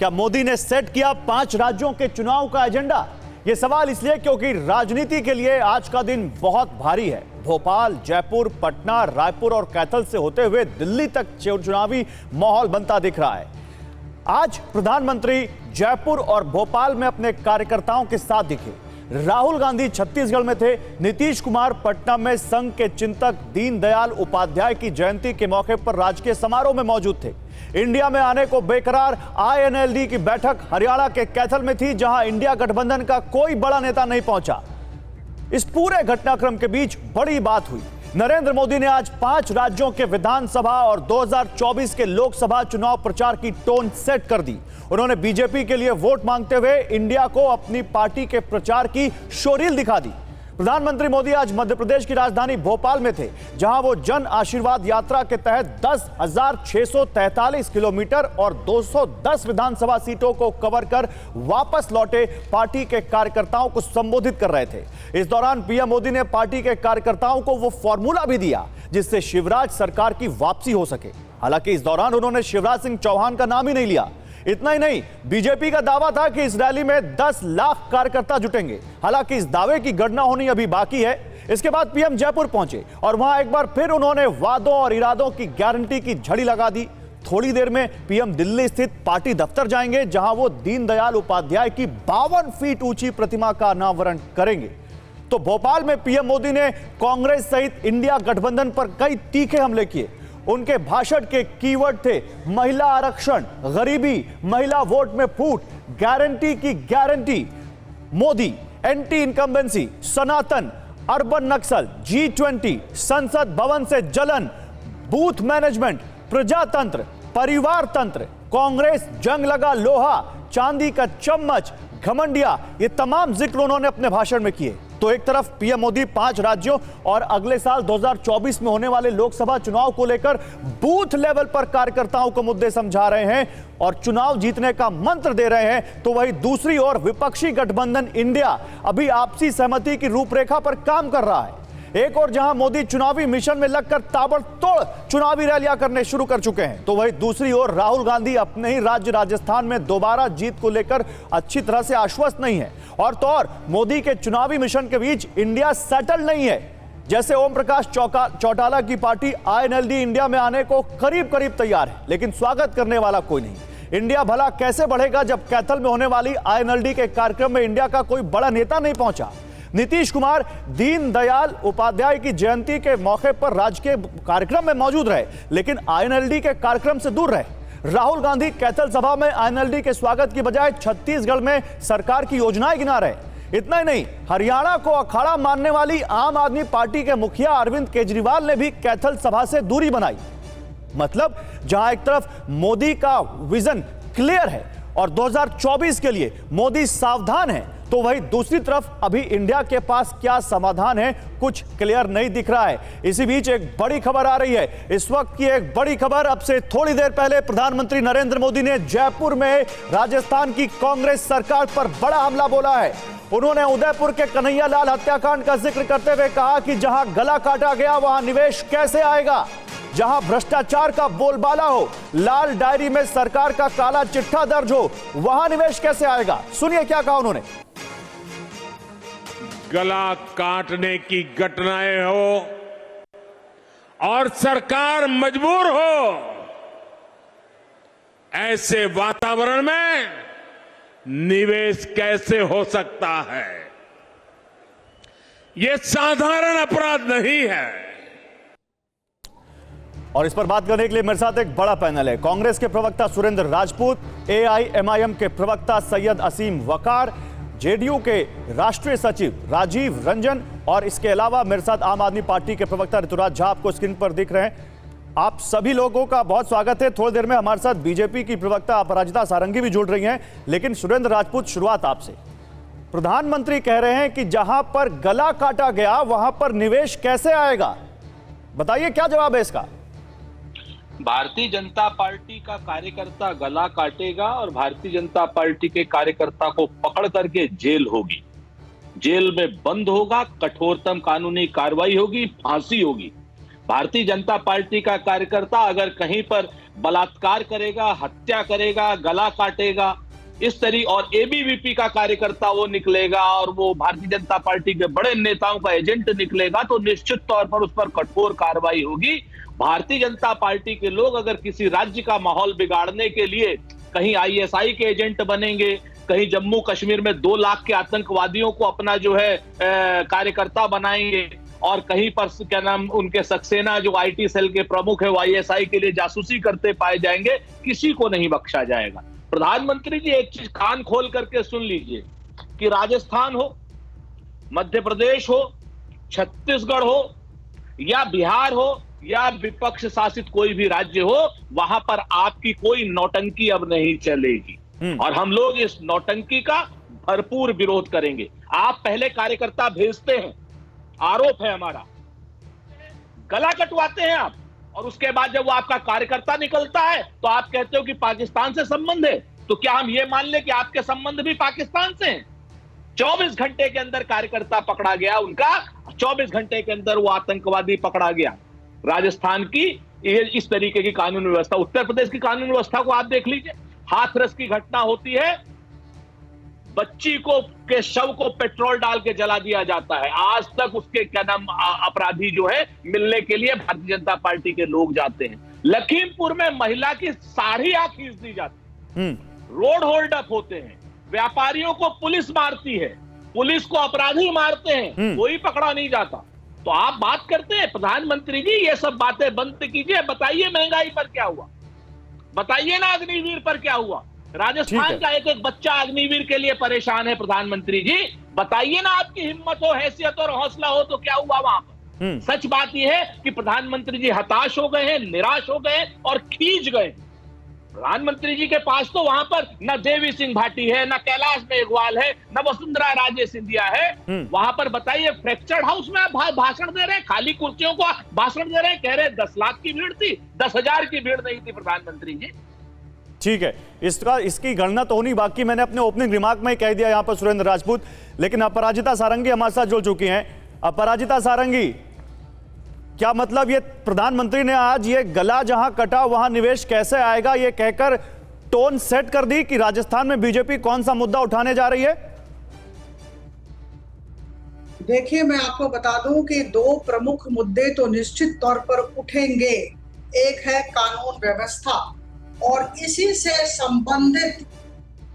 क्या मोदी ने सेट किया 5 राज्यों के चुनाव का एजेंडा? यह सवाल इसलिए क्योंकि राजनीति के लिए आज का दिन बहुत भारी है। भोपाल, जयपुर, पटना, रायपुर और कैथल से होते हुए दिल्ली तक चुनावी माहौल बनता दिख रहा है। आज प्रधानमंत्री जयपुर और भोपाल में अपने कार्यकर्ताओं के साथ दिखे। राहुल गांधी छत्तीसगढ़ में थे, नीतीश कुमार पटना में संघ के चिंतक दीनदयाल उपाध्याय की जयंती के मौके पर राजकीय समारोह में मौजूद थे। इंडिया में आने को बेकरार आईएनएलडी की बैठक हरियाणा के कैथल में थी, जहां इंडिया गठबंधन का कोई बड़ा नेता नहीं पहुंचा। इस पूरे घटनाक्रम के बीच बड़ी बात हुई। नरेंद्र मोदी ने आज 5 राज्यों के विधानसभा और 2024 के लोकसभा चुनाव प्रचार की टोन सेट कर दी। उन्होंने बीजेपी के लिए वोट मांगते हुए इंडिया को अपनी पार्टी के प्रचार की शोरील दिखा दी। प्रधानमंत्री मोदी आज मध्य प्रदेश की राजधानी भोपाल में थे, जहां वो जन आशीर्वाद यात्रा के तहत 10,643 किलोमीटर और 210 विधानसभा सीटों को कवर कर वापस लौटे पार्टी के कार्यकर्ताओं को संबोधित कर रहे थे। इस दौरान पीएम मोदी ने पार्टी के कार्यकर्ताओं को वो फॉर्मूला भी दिया जिससे शिवराज सरकार की वापसी हो सके। हालांकि इस दौरान उन्होंने शिवराज सिंह चौहान का नाम ही नहीं लिया। इतना ही नहीं, बीजेपी का दावा था कि इस रैली में 10 लाख कार्यकर्ता जुटेंगे। हालांकि इस दावे की गणना होनी अभी बाकी है। इसके बाद पीएम जयपुर पहुंचे और वहां एक बार फिर उन्होंने वादों और इरादों की गारंटी की झड़ी लगा दी। थोड़ी देर में पीएम दिल्ली स्थित पार्टी दफ्तर जाएंगे, जहां वो दीनदयाल उपाध्याय की 52 फीट ऊंची प्रतिमा का अनावरण करेंगे। तो भोपाल में पीएम मोदी ने कांग्रेस सहित इंडिया गठबंधन पर कई तीखे हमले किए। उनके भाषण के कीवर्ड थे महिला आरक्षण, गरीबी, महिला वोट में फूट, गारंटी की गारंटी, मोदी, एंटी इनकम्बेंसी, सनातन, अर्बन नक्सल, G20, संसद भवन से जलन, बूथ मैनेजमेंट, प्रजातंत्र, परिवार तंत्र, कांग्रेस जंग लगा लोहा, चांदी का चम्मच, घमंडिया, ये तमाम जिक्र उन्होंने अपने भाषण में किए। तो एक तरफ पीएम मोदी 5 राज्यों और अगले साल 2024 में होने वाले लोकसभा चुनाव को लेकर बूथ लेवल पर कार्यकर्ताओं को मुद्दे समझा रहे हैं और चुनाव जीतने का मंत्र दे रहे हैं, तो वहीं दूसरी ओर विपक्षी गठबंधन इंडिया अभी आपसी सहमति की रूपरेखा पर काम कर रहा है। एक और जहां मोदी चुनावी मिशन में लगकर ताबड़तोड़ चुनावी रैलियां करने शुरू कर चुके हैं, तो वहीं दूसरी ओर राहुल गांधी अपने ही राज्य राजस्थान में दोबारा जीत को लेकर अच्छी तरह से आश्वस्त नहीं है। और तो और मोदी के चुनावी मिशन के बीच इंडिया सेटल नहीं है। जैसे ओम प्रकाश चौटाला की पार्टी आईएनएलडी इंडिया में आने को करीब करीब तैयार है, लेकिन स्वागत करने वाला कोई नहीं। इंडिया भला कैसे बढ़ेगा जब कैथल में होने वाली आईएनएलडी के कार्यक्रम में इंडिया का कोई बड़ा नेता नहीं पहुंचा। नीतीश कुमार दीनदयाल उपाध्याय की जयंती के मौके पर राजकीय कार्यक्रम में मौजूद रहे, लेकिन आईएनएलडी के कार्यक्रम से दूर रहे। राहुल गांधी कैथल सभा में आईएनएलडी के स्वागत की बजाय छत्तीसगढ़ में सरकार की योजनाएं गिना रहे। इतना ही नहीं, हरियाणा को अखाड़ा मानने वाली आम आदमी पार्टी के मुखिया अरविंद केजरीवाल ने भी कैथल सभा से दूरी बनाई। मतलब जहां एक तरफ मोदी का विजन क्लियर है और 2024 के लिए मोदी सावधान है, तो वहीं दूसरी तरफ अभी इंडिया के पास क्या समाधान है कुछ क्लियर नहीं दिख रहा है। इसी बीच एक बड़ी खबर आ रही है। इस वक्त की एक बड़ी खबर, अब से थोड़ी देर पहले प्रधानमंत्री नरेंद्र मोदी ने जयपुर में राजस्थान की कांग्रेस सरकार पर बड़ा हमला बोला है। उन्होंने उदयपुर के कन्हैया लाल हत्याकांड का जिक्र करते हुए कहा कि जहां गला काटा गया वहां निवेश कैसे आएगा, जहां भ्रष्टाचार का बोलबाला हो, लाल डायरी में सरकार का काला चिट्ठा दर्ज हो, वहां निवेश कैसे आएगा। सुनिए क्या कहा उन्होंने। गला काटने की घटनाएं हो और सरकार मजबूर हो, ऐसे वातावरण में निवेश कैसे हो सकता है। यह साधारण अपराध नहीं है। और इस पर बात करने के लिए मेरे साथ एक बड़ा पैनल है। कांग्रेस के प्रवक्ता सुरेंद्र राजपूत, एआईएमआईएम के प्रवक्ता सैयद असीम वकार, जेडीयू के राष्ट्रीय सचिव राजीव रंजन और इसके अलावा मेरे साथ आम आदमी पार्टी के प्रवक्ता ऋतुराज झा आपको स्क्रीन पर दिख रहे हैं। आप सभी लोगों का बहुत स्वागत है। थोड़ी देर में हमारे साथ बीजेपी की प्रवक्ता अपराजिता सारंगी भी जुड़ रही हैं, लेकिन सुरेंद्र राजपूत, शुरुआत आपसे। प्रधानमंत्री कह रहे हैं कि जहां पर गला काटा गया वहां पर निवेश कैसे आएगा, बताइए क्या जवाब है इसका। भारतीय जनता पार्टी का कार्यकर्ता गला काटेगा और भारतीय जनता पार्टी के कार्यकर्ता को पकड़ करके जेल होगी, जेल में बंद होगा, कठोरतम कानूनी कार्रवाई होगी, फांसी होगी। भारतीय जनता पार्टी का कार्यकर्ता अगर कहीं पर बलात्कार करेगा, हत्या करेगा, गला काटेगा, इस तरीके, और एबीवीपी का कार्यकर्ता वो निकलेगा और वो भारतीय जनता पार्टी के बड़े नेताओं का एजेंट निकलेगा, तो निश्चित तौर पर उस पर कठोर कार्रवाई होगी। भारतीय जनता पार्टी के लोग अगर किसी राज्य का माहौल बिगाड़ने के लिए कहीं आईएसआई के एजेंट बनेंगे, कहीं जम्मू कश्मीर में 2 लाख के आतंकवादियों को अपना जो है कार्यकर्ता बनाएंगे, और कहीं पर क्या नाम उनके सक्सेना जो आईटी सेल के प्रमुख है वो आईएसआई के लिए जासूसी करते पाए जाएंगे, किसी को नहीं बख्शा जाएगा। प्रधानमंत्री जी एक चीज कान खोल करके सुन लीजिए कि राजस्थान हो, मध्य प्रदेश हो, छत्तीसगढ़ हो या बिहार हो या विपक्ष शासित कोई भी राज्य हो, वहां पर आपकी कोई नौटंकी अब नहीं चलेगी, और हम लोग इस नौटंकी का भरपूर विरोध करेंगे। आप पहले कार्यकर्ता भेजते हैं, आरोप है हमारा, गला कटवाते हैं आप, और उसके बाद जब वो आपका कार्यकर्ता निकलता है तो आप कहते हो कि पाकिस्तान से संबंध है। तो क्या हम ये मान ले कि आपके संबंध भी पाकिस्तान से हैं? 24 घंटे के अंदर कार्यकर्ता पकड़ा गया उनका, 24 घंटे के अंदर वो आतंकवादी पकड़ा गया। राजस्थान की इस तरीके की कानून व्यवस्था, उत्तर प्रदेश की कानून व्यवस्था को आप देख लीजिए। हाथरस की घटना होती है, बच्ची को के शव को पेट्रोल डाल के जला दिया जाता है, आज तक उसके क्या नाम अपराधी जो है मिलने के लिए भारतीय जनता पार्टी के लोग जाते हैं। लखीमपुर में महिला की साड़ियां खींच दी जाती है, रोड होल्ड अप होते हैं, व्यापारियों को पुलिस मारती है, पुलिस को अपराधी मारते हैं, कोई पकड़ा नहीं जाता। तो आप बात करते हैं प्रधानमंत्री जी, ये सब बातें बंद कीजिए, बताइए महंगाई पर क्या हुआ, बताइए ना अग्निवीर पर क्या हुआ। राजस्थान का एक एक बच्चा अग्निवीर के लिए परेशान है। प्रधानमंत्री जी बताइए ना, आपकी हिम्मत हो, हैसियत और हौसला हो तो क्या हुआ वहां पर। सच बात यह है कि प्रधानमंत्री जी हताश हो गए हैं, निराश हो गए और खींच गए। प्रधानमंत्री जी के पास तो वहां पर न देवी सिंह भाटी है, न कैलाश मेघवाल है, न वसुंधरा राजे सिंधिया है। वहां पर बताइए फ्रैक्चर्ड हाउस में आप भाषण दे रहे हैं, खाली कुर्सियों को भाषण दे रहे हैं, कह रहे 10 लाख की भीड़ थी, 10,000 की भीड़ नहीं थी। प्रधानमंत्री जी ठीक है, इसकी गणना तो होनी बाकी, मैंने अपने ओपनिंग रिमार्क में ही कह दिया यहां पर सुरेंद्र राजपूत। लेकिन अपराजिता सारंगी हमारे साथ जुड़ चुकी हैं। अपराजिता सारंगी, क्या मतलब ये प्रधानमंत्री ने आज ये गला जहां कटा वहां निवेश कैसे आएगा, ये कहकर टोन सेट कर दी कि राजस्थान में बीजेपी कौन सा मुद्दा उठाने जा रही है? देखिए, मैं आपको बता दूं कि 2 प्रमुख मुद्दे तो निश्चित तौर पर उठेंगे। एक है कानून व्यवस्था, और इसी से संबंधित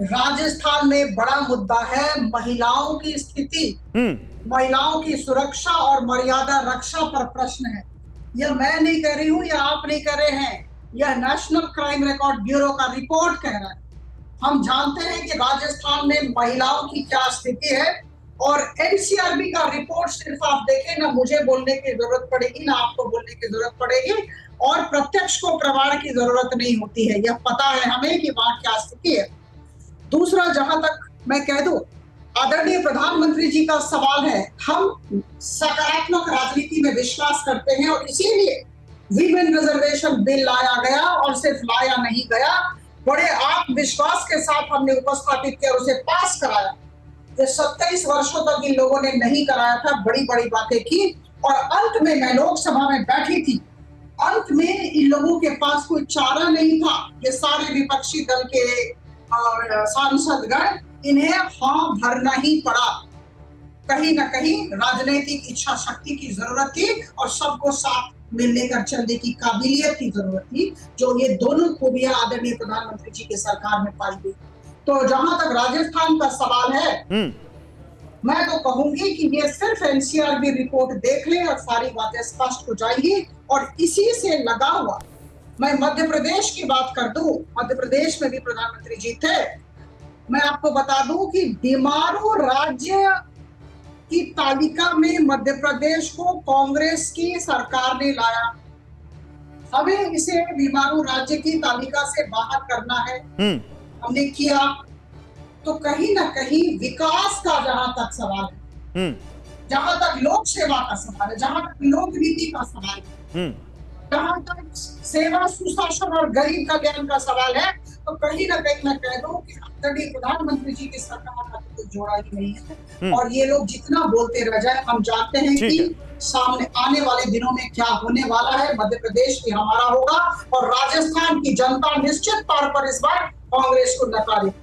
राजस्थान में बड़ा मुद्दा है महिलाओं की स्थिति, महिलाओं की सुरक्षा और मर्यादा रक्षा पर प्रश्न है। यह मैं नहीं कह रही हूं, यह आप नहीं कह रहे हैं, यह नेशनल क्राइम रिकॉर्ड ब्यूरो का रिपोर्ट कह रहा है। हम जानते हैं कि राजस्थान में महिलाओं की क्या स्थिति है, और एनसीआरबी का रिपोर्ट सिर्फ आप देखें, ना मुझे बोलने की जरूरत पड़ेगी, ना आपको बोलने की जरूरत पड़ेगी, और प्रत्यक्ष को प्रमाण की जरूरत नहीं होती है, यह पता है हमें कि वहां क्या स्थिति है। दूसरा, जहां तक मैं कह दूं, आदरणीय प्रधानमंत्री जी का सवाल है, हम सकारात्मक राजनीति में विश्वास करते हैं और इसीलिए वीमेन रिजर्वेशन बिल लाया गया, और सिर्फ लाया नहीं गया, बड़े आत्मविश्वास के साथ हमने उपस्थापित किया और उसे पास कराया। जो 27 वर्षों तक इन लोगों ने नहीं कराया था, बड़ी बड़ी बातें की, और अंत में मैं लोकसभा में बैठी थी, अंत में इन लोगों के पास कोई चारा नहीं था, ये सारे विपक्षी दल के सांसदगण, इन्हें हाँ भरना ही पड़ा। कहीं ना कहीं राजनीतिक इच्छा शक्ति की जरूरत थी और सबको साथ में लेकर चलने की काबिलियत की जरूरत थी, जो ये दोनों खूबियां आदरणीय प्रधानमंत्री जी की सरकार में पाई गई। तो जहां तक राजस्थान का सवाल है, मैं तो कहूंगी कि ये सिर्फ एनसीआरबी रिपोर्ट देख ले और सारी बातें स्पष्ट हो जाएगी। और इसी से लगा हुआ मैं मध्य प्रदेश की बात कर दूं, मध्य प्रदेश में भी प्रधानमंत्री जी थे। मैं आपको बता दूं कि बीमारू राज्य की तालिका में मध्य प्रदेश को कांग्रेस की सरकार ने लाया। हमें इसे बीमारू राज्य की तालिका से बाहर करना है, हमने किया। तो कहीं ना कहीं विकास का जहां तक सवाल है, जहां तक लोक सेवा का सवाल है, जहां तक लोक नीति का सवाल है, जहां तक सेवा सुशासन और गरीब कल्याण का सवाल है, तो कहीं ना कहीं मैं कह दूं कि आदरणीय प्रधानमंत्री जी की सरकार का तो जोड़ा ही नहीं है। और ये लोग जितना बोलते रह जाए, हम जानते हैं कि सामने आने वाले दिनों में क्या होने वाला है। मध्य प्रदेश भी हमारा होगा और राजस्थान की जनता निश्चित तौर पर इस बार कांग्रेस को नकारेगी।